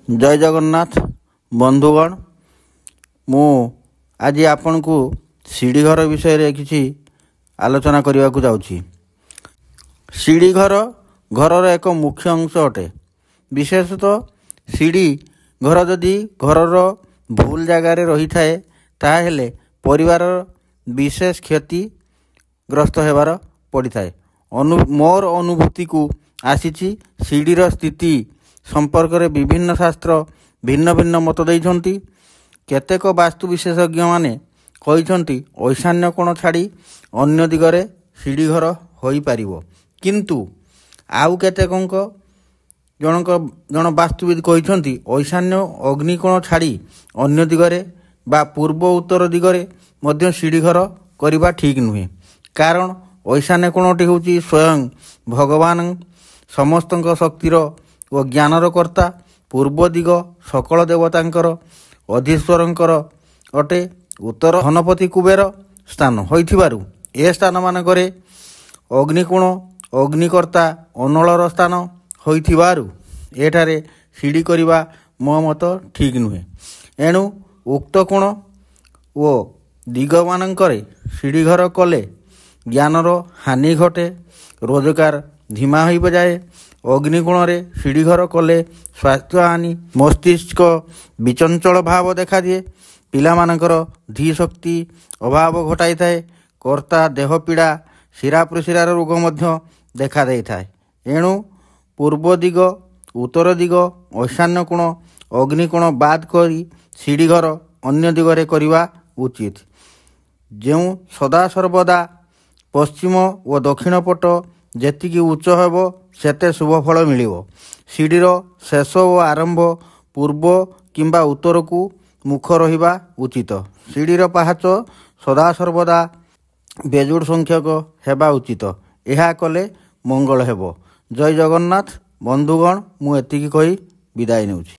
जय जगन्नाथ बंधुगण मु आज आपण को सीढ़ी घर विषय रे किछि आलोचना करने को जाउछि। सीढ़ी घर घर एक मुख्य अंश अटे। विशेषतः सीढ़ी घर जदि घर भूल जगार रही थाए ताहेले परिवार विशेष क्षतिग्रस्त होबार पड़ी थाए। मोर अनुभूति को आसीछि सीढ़ीर स्थिति संपर्क में विभिन्न शास्त्र भिन्न भिन्न मत देइछन्ति। केतेक वास्तु विशेषज्ञ माने कहिछन्ति ईशान्य कोण छाड़ी अन्य दिगरे सीढ़ी घर होई पारिबो, किंतु आउ केतेकंक जन वास्तुविद कहिछन्ति ईशान्य अग्निकोण छाड़ी अन्य दिगरे बा पूर्व उत्तर दिगरे मध्य सीढ़ी घर करिबा ठीक नुहे। कारण ईशान्य कोणटी होउची स्वयं भगवान समस्तक शक्तिर और ज्ञानर कर्ता। पूर्व दिग सकल देवतांकर अधीश्वरंकर अटे। उत्तर धनपति कुबेर स्थान होइथिबारु ए स्थान मानकरे अग्निकोण अग्निकर्ता अनलर स्थान होइथिबारु एठारे सीढ़ी करिबा मो मत ठीक नुहे। एणु उक्त कोण ओ दिग मानकरे सीढ़ी घर कले ज्ञानर हानि घटे, रोजगार धीमा हो जाए। अग्निकोण रे सीढ़ी घर कले स्वास्थ्य हानि, मस्तिष्क विचंचल भाव देखा दिए, पिला मानकर धी शक्ति अभाव घटाई थाए, कर्ता देह पीड़ा शिरा प्रशिरार रोग मध्य देखा देई थाए। एणु पूर्व दिग उत्तर दिग ईशान्य कोण अग्निकोण बाद करी सीढ़ी घर अन्य दिगरे करिवा उचित। जो सदा सर्वदा पश्चिम और दक्षिण पट जेतिकी उच्च हेबो सेते शुभ फल मिलिबो। सीढ़ीर शेष और आरंभ पूर्व किंबा उत्तर को मुख रहिबा उचित। सीढ़ीर पाहाच सदा सर्वदा बेजुड़ संख्यक हेबा उचित। एहा कले मंगल हेबो। जय जगन्नाथ बंधुगण, मु एतिकी कही विदाय नेउछि।